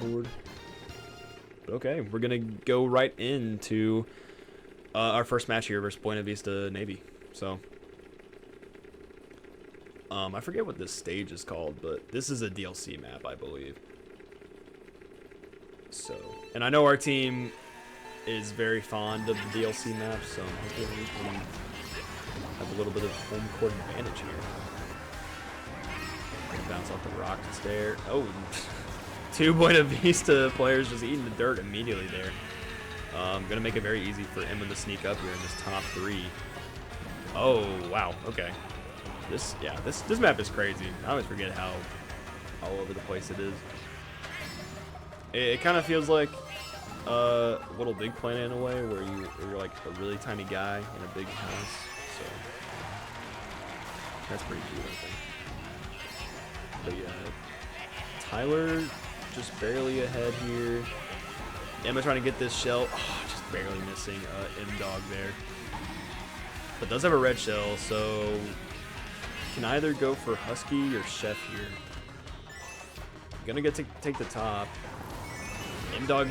board. But okay, we're gonna go right into our first match here versus Buena Vista Navy. So, I forget what this stage is called, but this is a DLC map, I believe. So, and I know our team is very fond of the DLC maps, so hopefully we can have a little bit of home court advantage here. Bounce off the rockets there. Oh, two Buena Vista players just eating the dirt immediately there. Gonna make it very easy for Emma to sneak up here in this top 3. Oh wow, okay. This map is crazy. I always forget how all over the place it is. It kind of feels like Little Big Planet in a way, where you're like a really tiny guy in a big house. So that's pretty cool, I think. But yeah, Tyler just barely ahead here. Emma trying to get this shell. Oh, just barely missing M-Dog there. But does have a red shell, so can either go for Husky or Chef here. Gonna get to take the top. M-Dog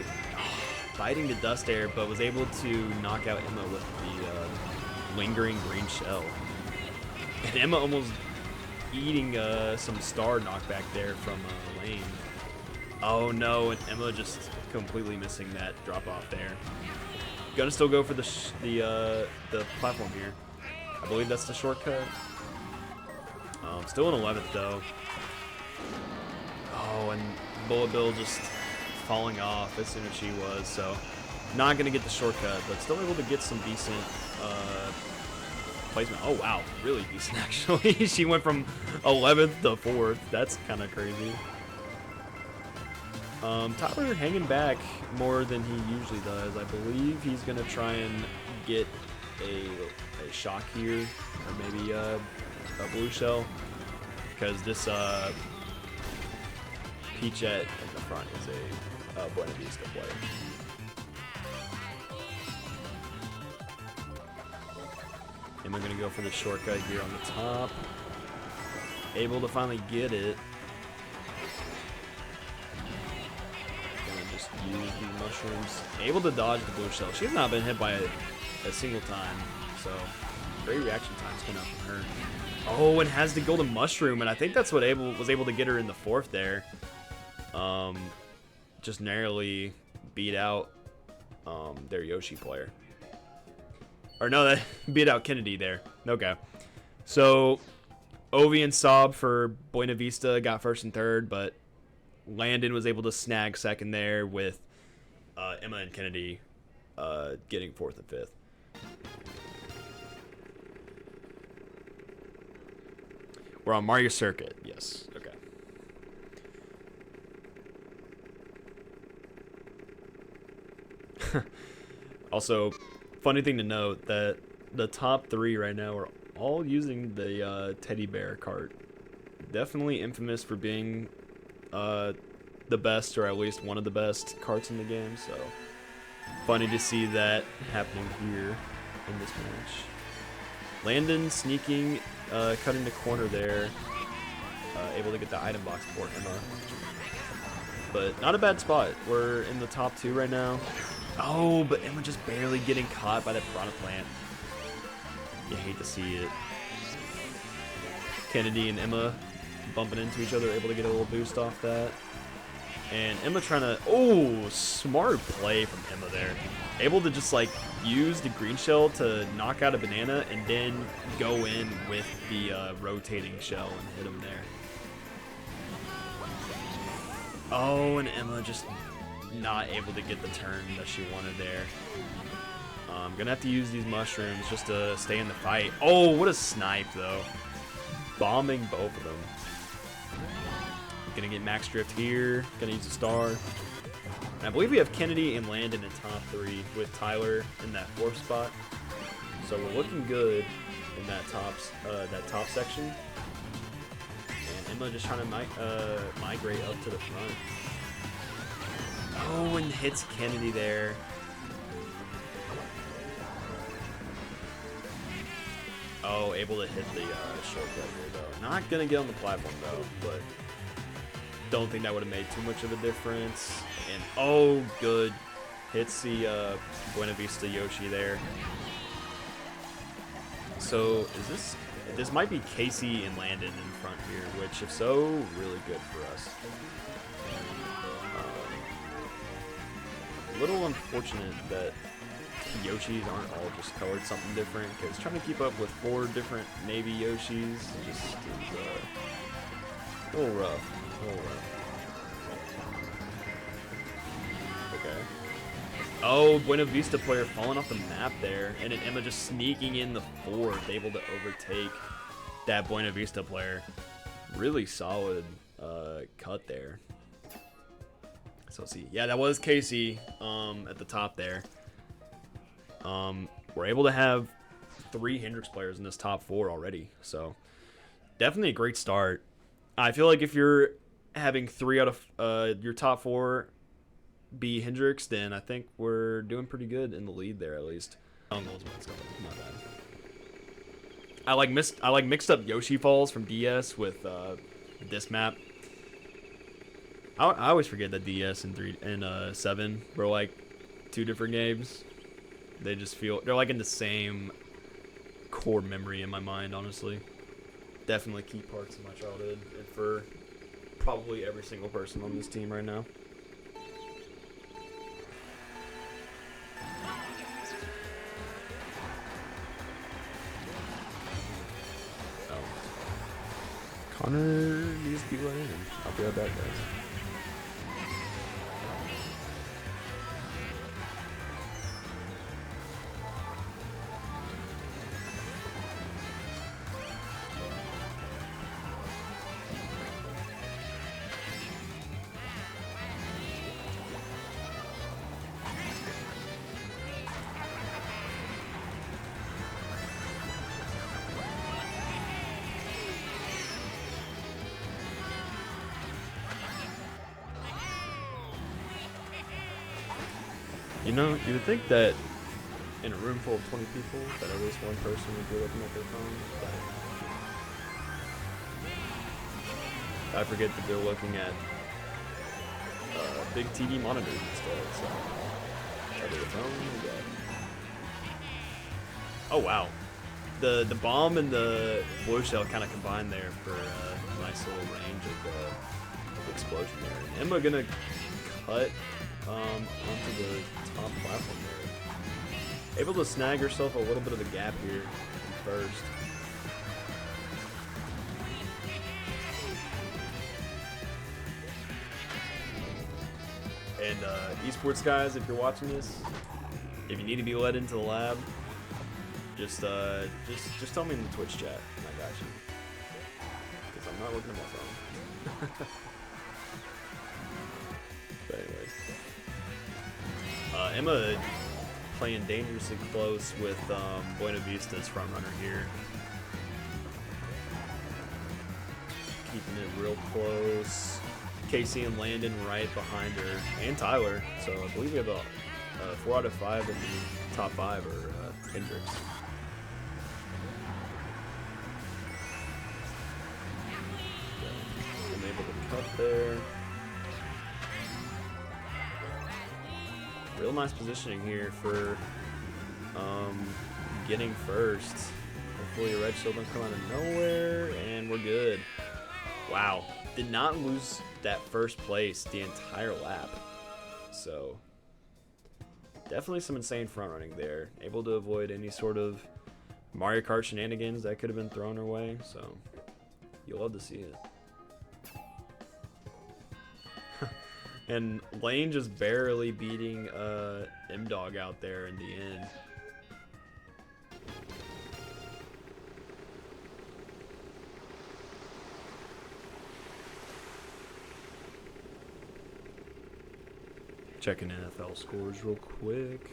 biting the dust air, but was able to knock out Emma with the lingering green shell. And Emma almost eating some star knockback there from Layne. Oh no, and Emma just completely missing that drop off there. Gonna still go for the platform here. I believe that's the shortcut. Still in 11th though. Oh, and Bullet Bill just falling off as soon as she was, so not gonna get the shortcut, but still able to get some decent placement. Oh wow, really decent actually. She went from 11th to 4th. That's kind of crazy. Tyler hanging back more than he usually does. I believe he's gonna try and get a shock here, or maybe a blue shell, because this Peachette in the front is a Buena Vista player. And we're gonna go for the shortcut here on the top. Able to finally get it. Gonna just use these mushrooms. Able to dodge the blue shell. She's not been hit by a single time, so great reaction times coming out from her. Oh, and has the golden mushroom, and I think that's what was able to get her in the 4th there. Just narrowly beat out their Yoshi player. Or no, that beat out Kennedy there. Okay. So, Ovi and Saab for Buena Vista got 1st and 3rd, but Landon was able to snag 2nd there with Emma and Kennedy getting 4th and 5th. We're on Mario Circuit. Yes. Okay. Also, funny thing to note that the top 3 right now are all using the teddy bear cart. Definitely infamous for being the best, or at least one of the best carts in the game. So funny to see that happening here in this match. Landon sneaking, cutting the corner there, able to get the item box for Emma. But not a bad spot. We're in the top 2 right now. Oh, but Emma just barely getting caught by that piranha plant. You hate to see it. Kennedy and Emma bumping into each other, able to get a little boost off that. And Emma trying to... Oh, smart play from Emma there. Able to just, like, use the green shell to knock out a banana and then go in with the rotating shell and hit him there. Oh, and Emma just not able to get the turn that she wanted there. I'm gonna have to use these mushrooms just to stay in the fight. Oh, what a snipe, though. Bombing both of them. Gonna get max drift here. Gonna use a star. And I believe we have Kennedy and Landon in top 3 with Tyler in that 4th spot. So we're looking good in that top section. And Emma just trying to migrate up to the front. Oh, and hits Kennedy there. Oh, able to hit the shortcut here, though. Not gonna get on the platform, though, but don't think that would have made too much of a difference. And oh, good. Hits the Buena Vista Yoshi there. So is this might be Kacey and Landon in front here, which if so, really good for us. A little unfortunate that Yoshis aren't all just colored something different, because trying to keep up with 4 different navy Yoshis just is a little rough. Okay. Oh, Buena Vista player falling off the map there, and then Emma just sneaking in the 4th, able to overtake that Buena Vista player. Really solid cut there. So let's see. Yeah, that was Kacey at the top there. We're able to have 3 Hendrix players in this top 4 already, so definitely a great start. I feel like if you're having 3 out of your top 4 be Hendrix, then I think we're doing pretty good in the lead there at least. My bad. I like mixed up Yoshi Falls from DS with this map. I always forget that DS and 7 were like 2 different games. They just feel they're like in the same core memory in my mind, honestly. Definitely key parts of my childhood, and for probably every single person on this team right now. Connor needs to be let in. I'll be right back, guys. You know, you would think that in a room full of 20 people, that at least one person would be looking at their phone, but I forget that they're looking at big TV monitors instead, so either the phone or that. Oh wow. The bomb and the blue shell kind of combined there for a nice little range of explosion there. And Emma gonna cut onto the top platform there. Able to snag herself a little bit of the gap here first. And esports guys, if you're watching this, if you need to be led into the lab, just tell me in the Twitch chat, and I got you. Because I'm not looking at my phone. But anyways. Emma playing dangerously close with Buena Vista's front runner here. Keeping it real close. Kacey and Landon right behind her, and Tyler. So I believe we have a 4 out of 5 in the top 5 are Hendrix. I'm able to cut there. Real nice positioning here for getting first. Hopefully a red shield don't come out of nowhere, and we're good. Wow, did not lose that first place the entire lap. So definitely some insane front running there. Able to avoid any sort of Mario Kart shenanigans that could have been thrown our way. So you'll love to see it. And Layne just barely beating M-Dog out there in the end. Checking NFL scores real quick.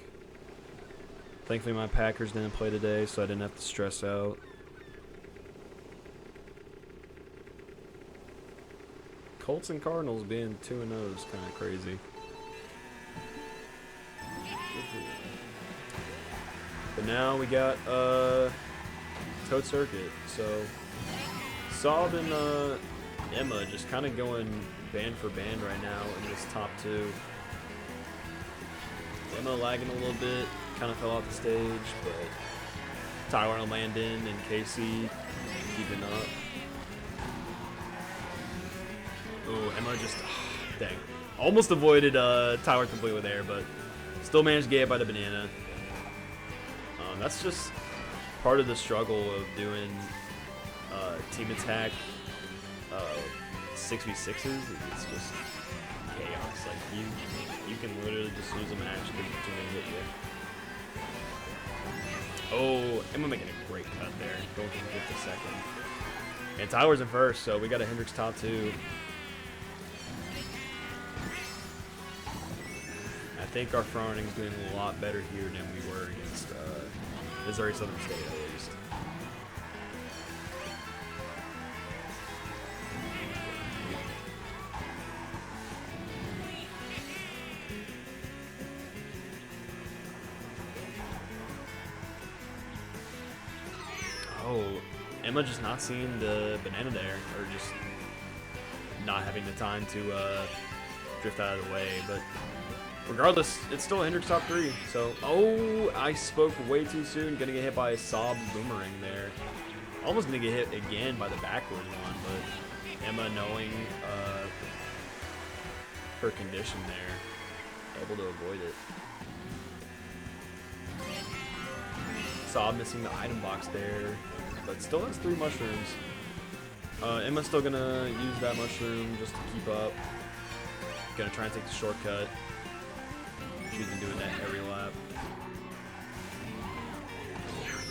Thankfully my Packers didn't play today, so I didn't have to stress out. Colts and Cardinals being 2-0 is kind of crazy. But now we got Toad Circuit. So Saab and Emma just kind of going band for band right now in this top 2. Emma lagging a little bit, kind of fell off the stage, but Tyler and Landon and Kacey keeping up. Oh, Emma just, dang. Almost avoided Tyler completely there, but still managed to get hit by the banana. That's just part of the struggle of doing team attack 6v6s. It's just chaos. Like you can literally just lose a match because too many hit you. Oh, Emma making a great cut there, going from 5th to 2nd. And Tyler's in 1st, so we got a Hendrix top 2. I think our front running is doing a lot better here than we were against Missouri Southern State, at least. Oh, Emma just not seeing the banana there, or just not having the time to drift out of the way, but regardless, it's still a Hendrix top 3. So, oh, I spoke way too soon. Gonna get hit by a Saab boomerang there. Almost gonna get hit again by the backward one, but Emma, knowing her condition there, able to avoid it. Saab missing the item box there, but still has 3 mushrooms. Emma's still gonna use that mushroom just to keep up. Gonna try and take the shortcut. She's been doing that every lap.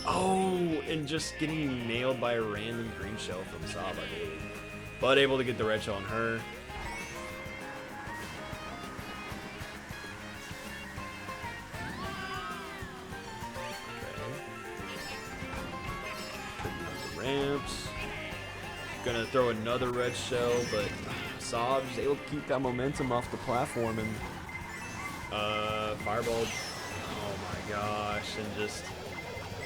Oh, and just getting nailed by a random green shell from Saab, I believe. But able to get the red shell on her. Okay. Ramps. Gonna throw another red shell, but Saab is able to keep that momentum off the platform and fireball. Oh my gosh, and just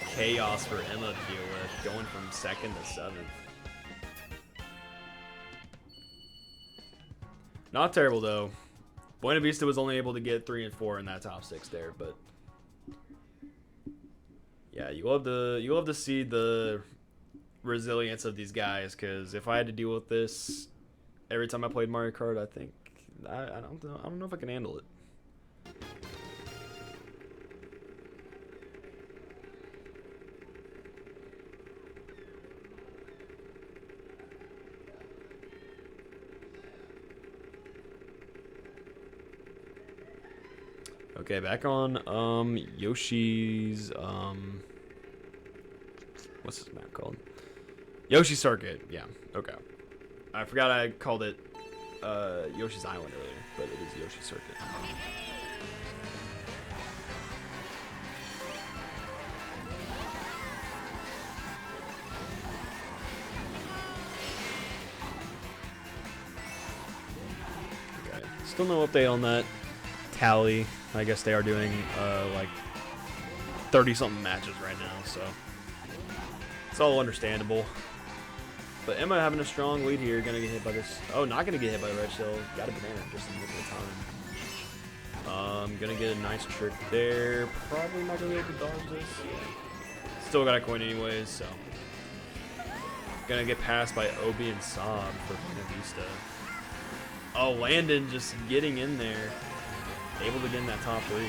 chaos for Emma to deal with, going from 2nd to 7th. Not terrible though. Buena Vista was only able to get 3 and 4 in that top 6 there, but yeah, you love to see the resilience of these guys, because if I had to deal with this every time I played Mario Kart, I think I don't know if I can handle it. Okay, back on Yoshi's what's this map called? Yoshi Circuit. Yeah. Okay. I forgot I called it Yoshi's Island earlier, but it is Yoshi Circuit. Okay. Still no update on that tally. I guess they are doing like 30-something matches right now, so it's all understandable. But Emma having a strong lead here, gonna get hit by this. Oh, not gonna get hit by the red shell. Got a banana just in the nick of time. Gonna get a nice trick there. Probably not gonna be able to dodge this. Yeah. Still got a coin anyways, so gonna get passed by Obi and Saab for Buena Vista. Oh, Landon just getting in there. Able to get in that top 3.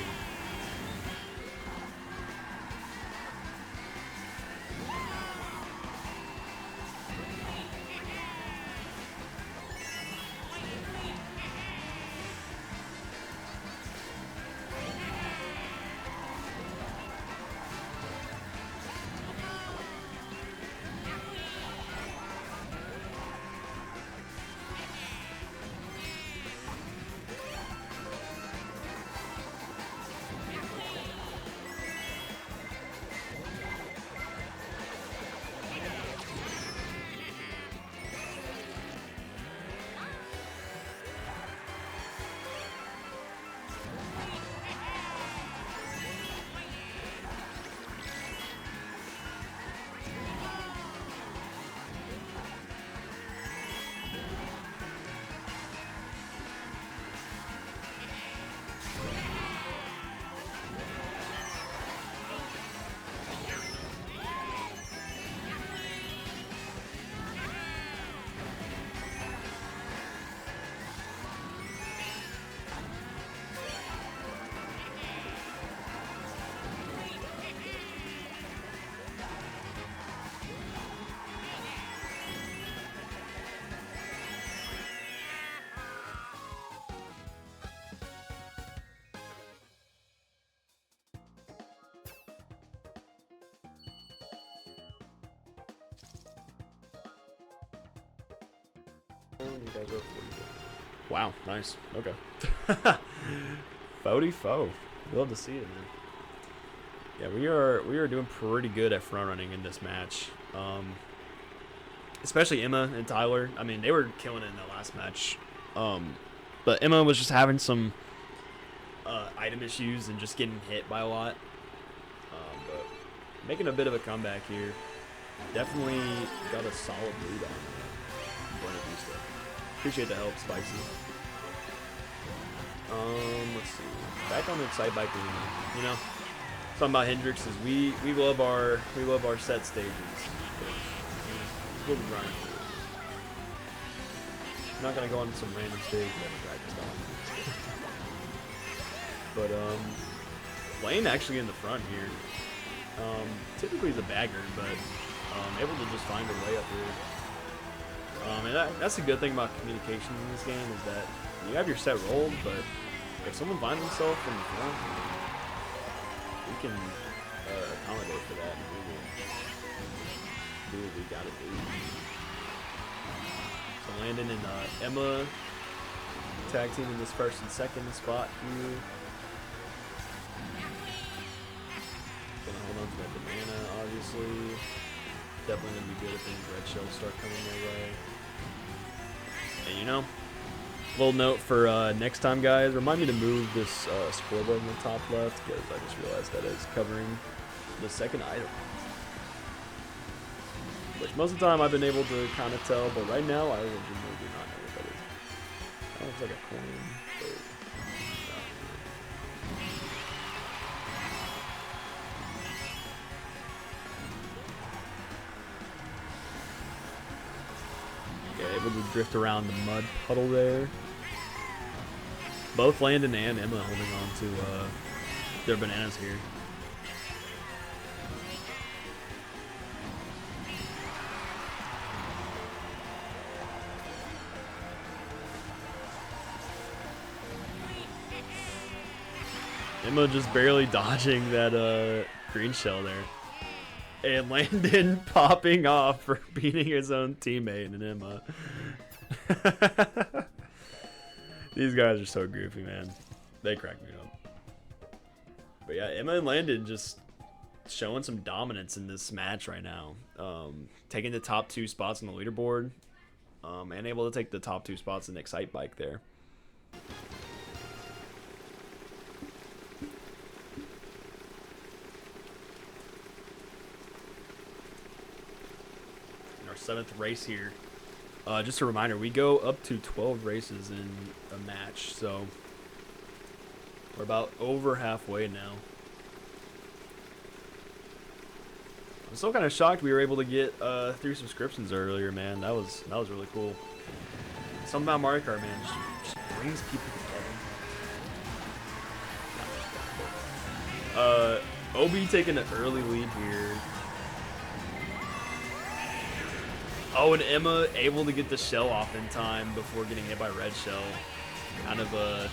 You guys are 44. Wow, nice. Okay. 44. Love to see it, man. Yeah, we are doing pretty good at front running in this match. Especially Emma and Tyler. I mean, they were killing it in the last match. But Emma was just having some item issues and just getting hit by a lot. But making a bit of a comeback here. Definitely got a solid lead on Buena Vista. Appreciate the help, Spicy. Let's see. Back on the side bike arena. You know, something about Hendrix is we love our set stages. We'll be running. I'm not gonna go on some random stage we haven't practiced on. But Layne actually in the front here. Typically he's a bagger, but able to just find a way up here. And that's a good thing about communication in this game is that you have your set rolled, but if someone finds himself in the front, we can accommodate for that and do what we gotta do. So Landon and Emma tag team in this first and second spot here. Gonna hold on to that banana, obviously. Definitely gonna be good if any red shells start coming their way. And you know, little note for next time, guys, remind me to move this scoreboard in the top left because I just realized that it's covering the second item. Which most of the time I've been able to kind of tell, but right now I legitimately do not know what that is. That looks like a coin. But, okay, able to drift around the mud puddle there. Both Landon and Emma holding on to their bananas here. Emma just barely dodging that green shell there. And Landon popping off for beating his own teammate and Emma. These guys are so goofy, man. They crack me up. But yeah, Emma and Landon just showing some dominance in this match right now. Taking the top 2 spots on the leaderboard. And able to take the top 2 spots in the Excite bike there. Our 7th race here. Just a reminder, we go up to 12 races in a match, so we're about over halfway now. I'm still kind of shocked we were able to get 3 subscriptions earlier, man. That was really cool. Something about Mario Kart, man, just brings people together. Obi taking an early lead here. Oh, and Emma able to get the shell off in time before getting hit by red shell. Kind of a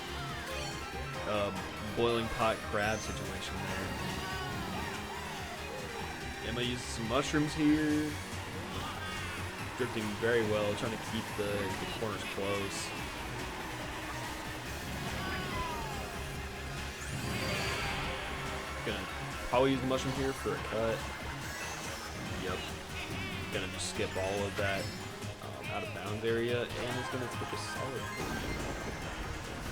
boiling pot crab situation there. Emma uses some mushrooms here. Drifting very well, trying to keep the corners close. Gonna probably use the mushroom here for a cut. Yep. Gonna just skip all of that out of bounds area, and it's gonna take a solid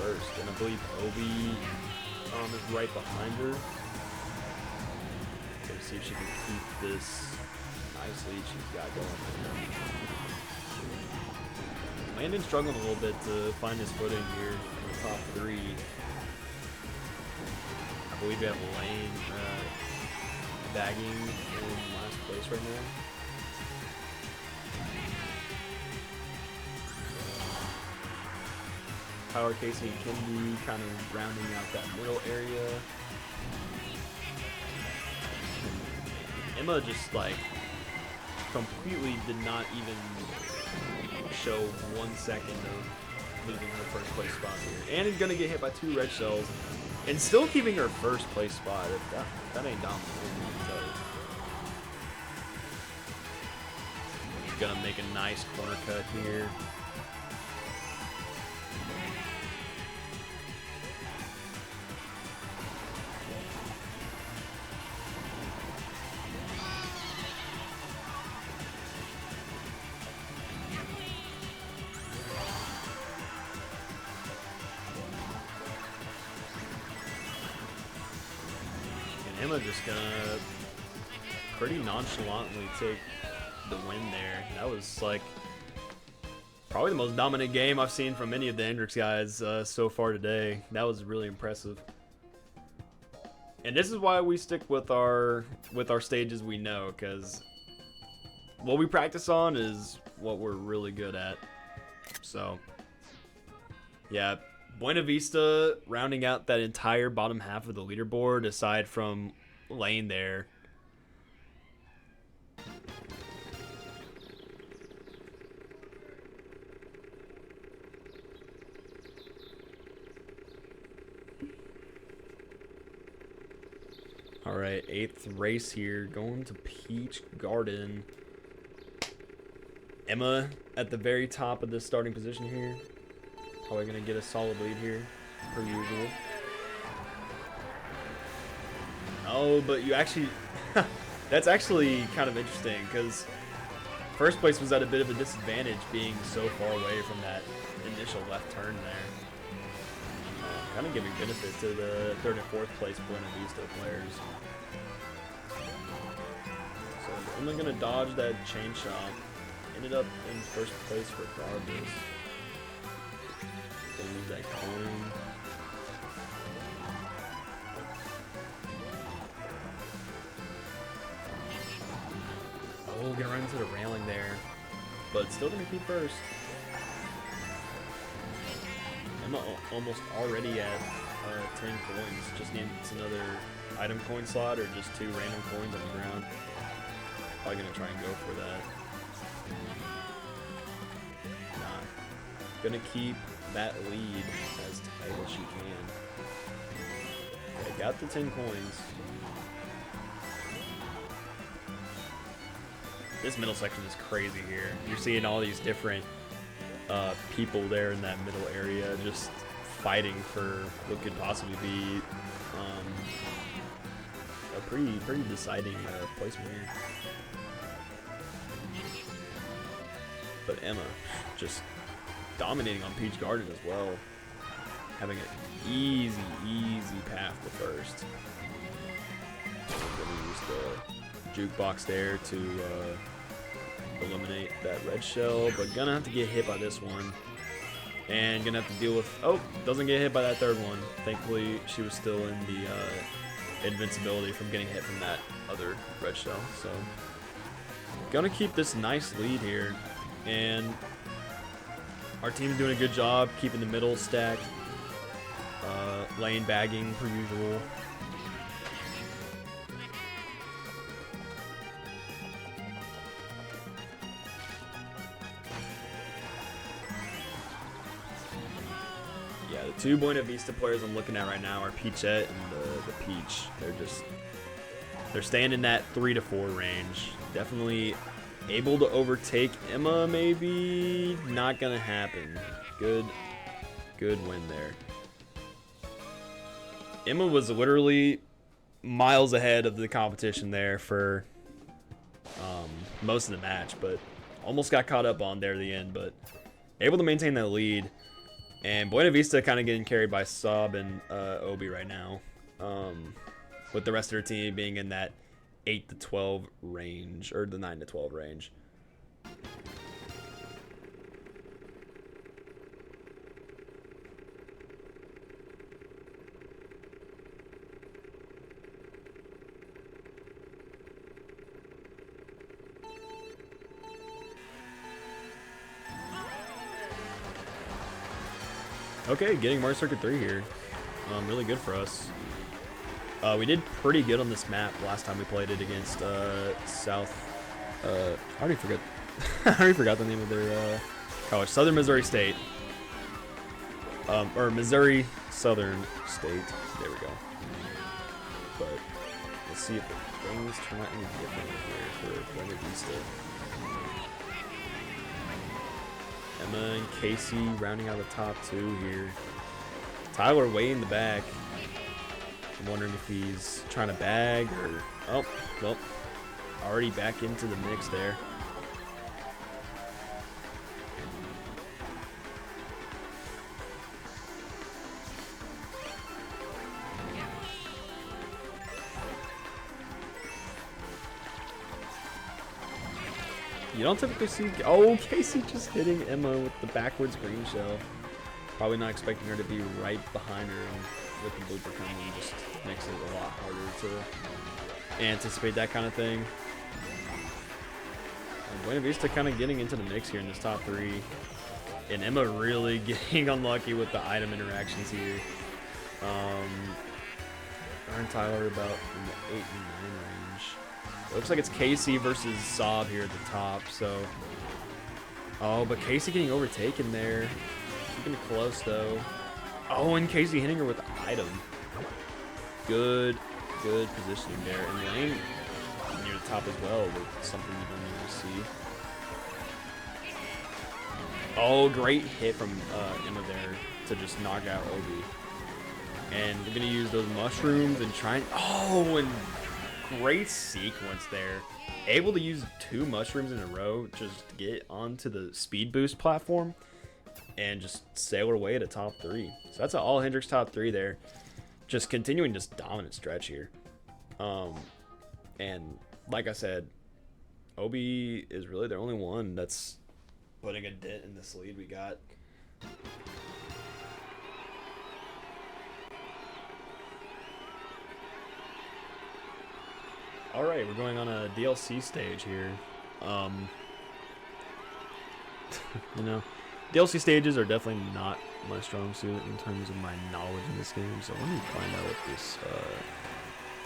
first. And I believe Obi is right behind her. Gonna see if she can keep this nice lead she's got going. Landon struggling a little bit to find his footing here in the top 3. I believe we have Layne bagging in last place right now. Tyler, Kacey, and Kennedy kind of rounding out that middle area. Emma just like completely did not even show 1 second of losing her first place spot here. And is gonna get hit by 2 red shells and still keeping her first place spot. If that ain't dominant, I can tell you. Gonna make a nice corner cut here. Emma just gonna pretty nonchalantly take the win there. That was like probably the most dominant game I've seen from any of the Hendrix guys so far today. That was really impressive. And this is why we stick with our stages we know, because what we practice on is what we're really good at. So yeah, Buena Vista rounding out that entire bottom half of the leaderboard aside from Layne there. All right, 8th race here, going to Peach Garden. Emma at the very top of the starting position here. Probably gonna get a solid lead here, per usual. Oh, but you actually, that's actually kind of interesting because first place was at a bit of a disadvantage being so far away from that initial left turn there. Kind of giving benefit to the 3rd and 4th place Buena Vista players. So I'm gonna dodge that chain shot. Ended up in 1st place regardless. Gonna lose that coin. Oh, gonna run into the railing there, but still gonna keep 1st. I'm almost already at 10 coins. Just needs another item coin slot or just 2 random coins on the ground. Probably gonna try and go for that. Nah. Gonna keep that lead as tight as she can. Okay, got the 10 coins. This middle section is crazy here. You're seeing all these different people there in that middle area just fighting for what could possibly be a pretty deciding placement here. But Emma just dominating on Peach Garden as well, having an easy path to 1st. I'm gonna use the jukebox there to eliminate that red shell, but gonna have to get hit by this one. And gonna have to deal with, oh, doesn't get hit by that 3rd one. Thankfully, she was still in the invincibility from getting hit from that other red shell. So, gonna keep this nice lead here. And our team's doing a good job keeping the middle stacked. Layne bagging per usual. The 2 Buena Vista players I'm looking at right now are Peachette and the Peach. They're staying in that 3 to 4 range. Definitely able to overtake Emma, maybe. Not gonna happen. Good win there. Emma was literally miles ahead of the competition there for most of the match, but almost got caught up on there at the end, but able to maintain that lead. And Buena Vista kind of getting carried by Saab and Obi right now, with the rest of their team being in that 8 to 12 range, or the 9 to 12 range. Okay, getting Mario Circuit 3 here. Really good for us. We did pretty good on this map last time we played it against South. I already forgot. I already forgot the name of their college. Southern Missouri State. Or Missouri Southern State. There we go. But let's see if things turn out any different here for Buena Vista. Emma and Kacey rounding out the top 2 here. Tyler way in the back. I'm wondering if he's trying to bag or... Oh, well, already back into the mix there. You don't typically see... Oh, Kacey just hitting Emma with the backwards green shell. Probably not expecting her to be right behind her, and with the blooper coming, just makes it a lot harder to anticipate that kind of thing. And Buena Vista kind of getting into the mix here in this top 3. And Emma really getting unlucky with the item interactions here. Her and Tyler about in the 8 and 9 range. It looks like it's Kacey versus Saab here at the top, so... Oh, but Kacey getting overtaken there. Keeping it close, though. Oh, and Kacey hitting her with the item. Good positioning there. And Layne near the top as well with something you don't usually see. Oh, great hit from Emma there to just knock out Obi. And we're going to use those mushrooms and try and... Oh, and great sequence there. Able to use 2 mushrooms in a row just to get onto the speed boost platform and just sail her way to top 3. So that's an all Hendrix top 3 there. Just continuing this dominant stretch here. And like I said, Obi is really the only one that's putting a dent in this lead we got. All right, we're going on a DLC stage here. You know, DLC stages are definitely not my strong suit in terms of my knowledge in this game. So let me find out what this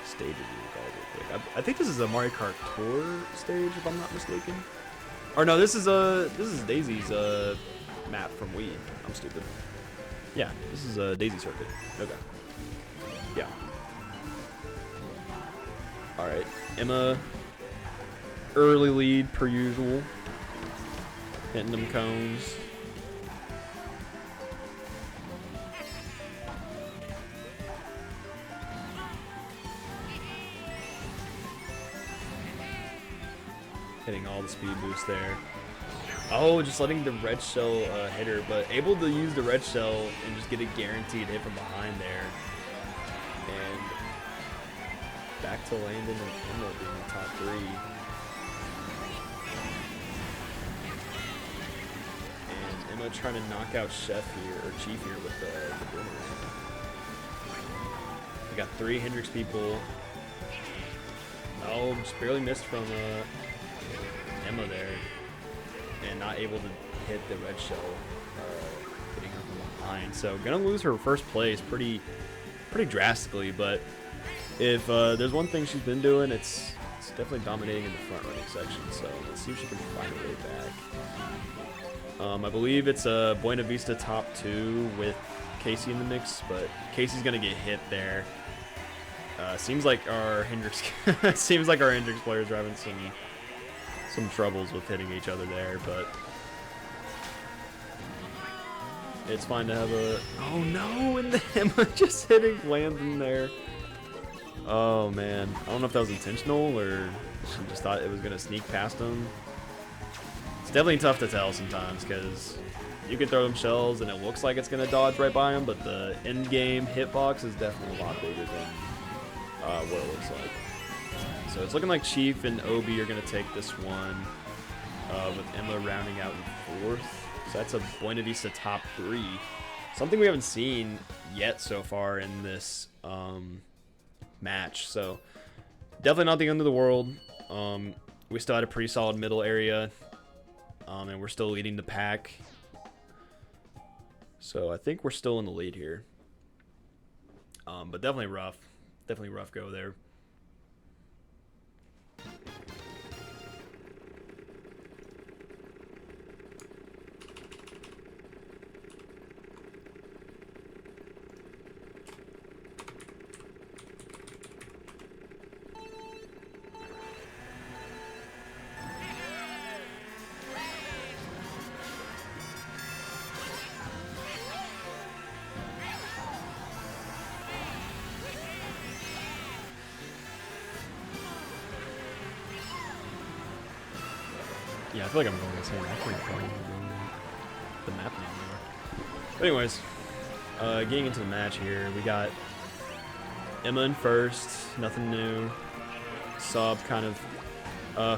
stage is called real quick. I think this is a Mario Kart Tour stage, if I'm not mistaken. Or no, this is Daisy's map from Wii. I'm stupid. Yeah, this is a Daisy circuit. Okay. Yeah. All right, Emma, early lead per usual, hitting them cones. Hitting all the speed boosts there. Oh, just letting the red shell hit her, but able to use the red shell and just get a guaranteed hit from behind there. And back to Landon and Emma being the top 3. And Emma trying to knock out Chef here, or Chief here with the boomerang. We got 3 Hendrix people. Oh, just barely missed from Emma there. And not able to hit the red shell, hitting her from behind. So gonna lose her first place pretty drastically, but if there's one thing she's been doing, it's definitely dominating in the front running section. So let's see if she can find her way back. I believe it's a Buena Vista top 2 with Kacey in the mix, but Kacey's gonna get hit there. Seems like our Hendrix players are having some troubles with hitting each other there, but it's fine to have a... Oh no, and the Emma just hitting Landon there. Oh man, I don't know if that was intentional or she just thought it was gonna sneak past him. It's definitely tough to tell sometimes because you can throw them shells and it looks like it's gonna dodge right by him, but the end game hitbox is definitely a lot bigger than what it looks like. So it's looking like Chief and Obi are going to take this one, with Emma rounding out in 4th. So that's a Buena Vista top 3. Something we haven't seen yet so far in this match. So definitely not the end of the world. We still had a pretty solid middle area, and we're still leading the pack. So I think we're still in the lead here. But definitely rough. Definitely rough go there. Yeah, I feel like I'm going insane. I can't find the map anymore. But anyways, getting into the match here, we got Emma in first, nothing new. Saab kind of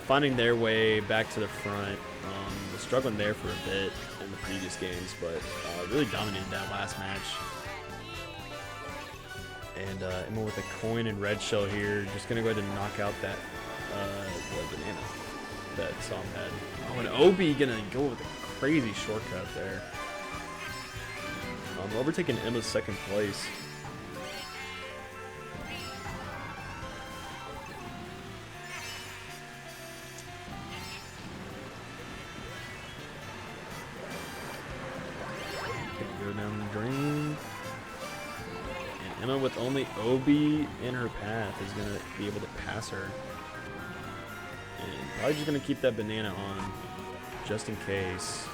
finding their way back to the front. Was struggling there for a bit in the previous games, but really dominated that last match. And Emma with a coin and red shell here, just gonna go ahead and knock out that the banana that Som had. Oh, and Obi gonna go with a crazy shortcut there. Overtaking Emma's second place. Gonna go down the drain. And Emma with only Obi in her path is gonna be able to pass her. And probably just gonna keep that banana on, just in case.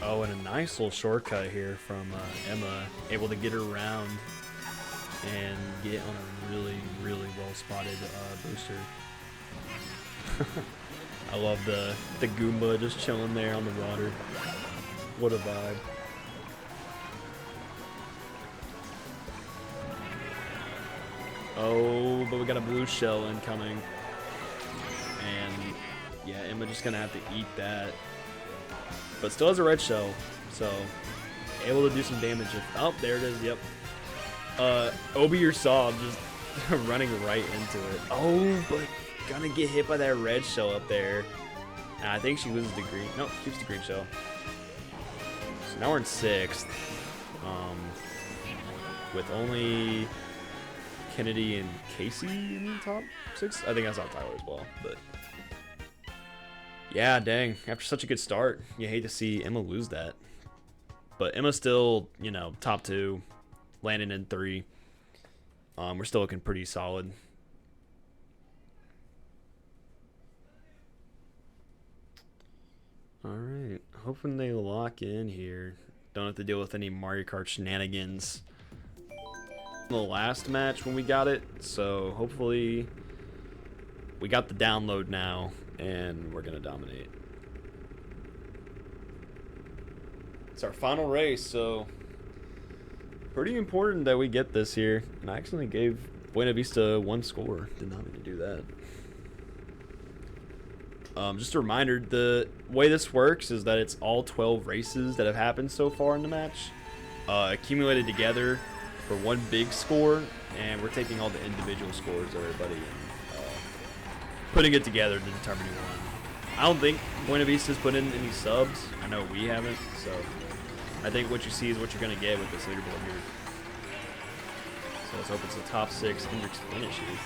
Oh, and a nice little shortcut here from Emma, able to get her around and get on a really, really well spotted booster. I love the Goomba just chilling there on the water. What a vibe. Oh, but we got a blue shell incoming. And yeah, Emma just gonna have to eat that. But still has a red shell, so able to do some damage. Oh, there it is. Yep. Obi or Som just running right into it. Oh, but gonna get hit by that red shell up there. And I think she loses the green. Nope, keeps the green shell. So now we're in 6th. With only Kennedy and Kacey in the top 6. I think I saw Tyler as well, but. Yeah, dang. After such a good start, you hate to see Emma lose that. But Emma's still, you know, top 2, landing in 3. We're still looking pretty solid. Alright, hoping they lock in here. Don't have to deal with any Mario Kart shenanigans. The last match when we got it, so hopefully we got the download now. And we're gonna dominate. It's our final race, so pretty important that we get this here. And I actually gave Buena Vista 1 score. Did not mean to do that. Just a reminder, the way this works is that it's all 12 races that have happened so far in the match, accumulated together for one big score, and we're taking all the individual scores of everybody and putting it together to determine who won. I don't think Buena Vista's put in any subs. I know we haven't, so I think what you see is what you're going to get with this leaderboard here. So let's hope it's the top 6 Hendrix finish here.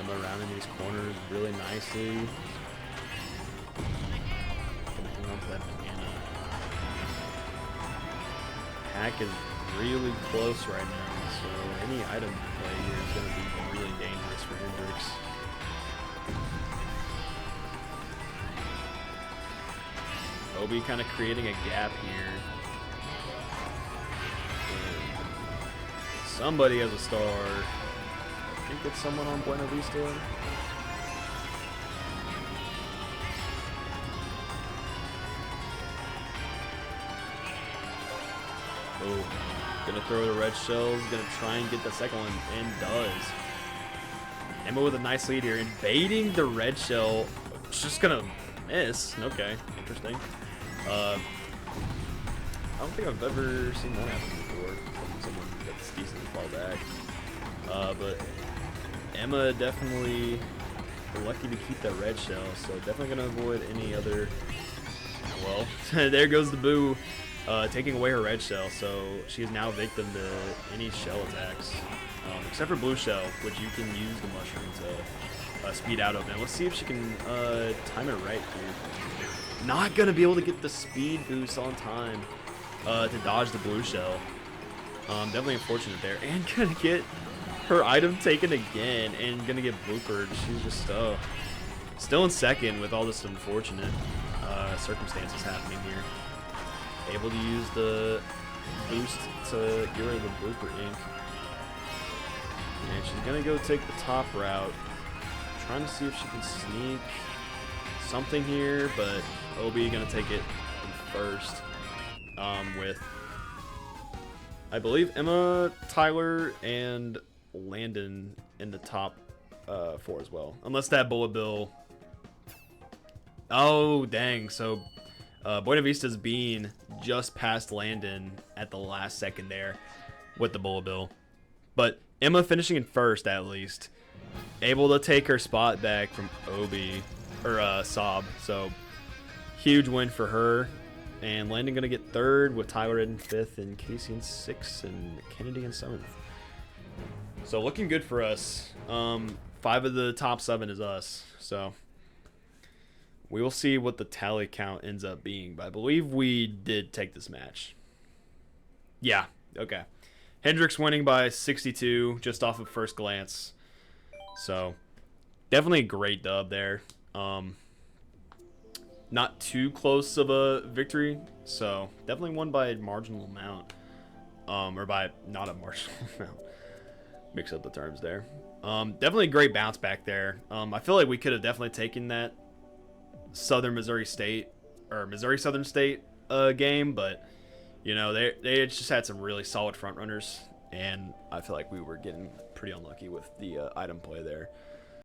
Emma around in these corners really nicely. Connecting onto that banana. Hack is really close right now, so any item play here is going to be really dangerous for Hendrix. Obi kind of creating a gap here. And somebody has a star. I think it's someone on Buena Vista. Oh, gonna throw the red shells, gonna try and get the second one, and does. Emma with a nice lead here, invading the red shell. It's just gonna miss. Okay, interesting. I don't think I've ever seen that happen before. Someone gets decently far back. But Emma definitely lucky to keep that red shell, so definitely gonna avoid any other. Well, there goes the boo. Taking away her red shell, so she is now victim to any shell attacks, except for blue shell, which you can use the mushroom to speed out of. Now let's see if she can time it right here. Not gonna be able to get the speed boost on time to dodge the blue shell. Definitely unfortunate there, and gonna get her item taken again, and gonna get bloopered. She's just still in second with all this unfortunate circumstances happening here. Able to use the boost to get rid of the blooper ink. And she's going to go take the top route. Trying to see if she can sneak something here, but Obi going to take it in first with, I believe, Emma, Tyler, and Landon in the top 4 as well. Unless that bullet bill... Oh, dang. So, Buena Vista's Bean just passed Landon at the last second there with the bullet bill. But Emma finishing in first, at least. Able to take her spot back from Obi, or Saab. So, huge win for her. And Landon going to get third with Tyler in fifth and Kacey in sixth and Kennedy in seventh. So, looking good for us. 5 of the top 7 is us. So, we will see what the tally count ends up being. But I believe we did take this match. Yeah, okay. Hendrix winning by 62 just off of first glance. So, definitely a great dub there. Not too close of a victory. So, definitely won by a marginal amount. Or by not a marginal amount. Mix up the terms there. Definitely a great bounce back there. I feel like we could have definitely taken that Southern Missouri State or Missouri Southern State game, but you know they just had some really solid front runners, and I feel like we were getting pretty unlucky with the item play there.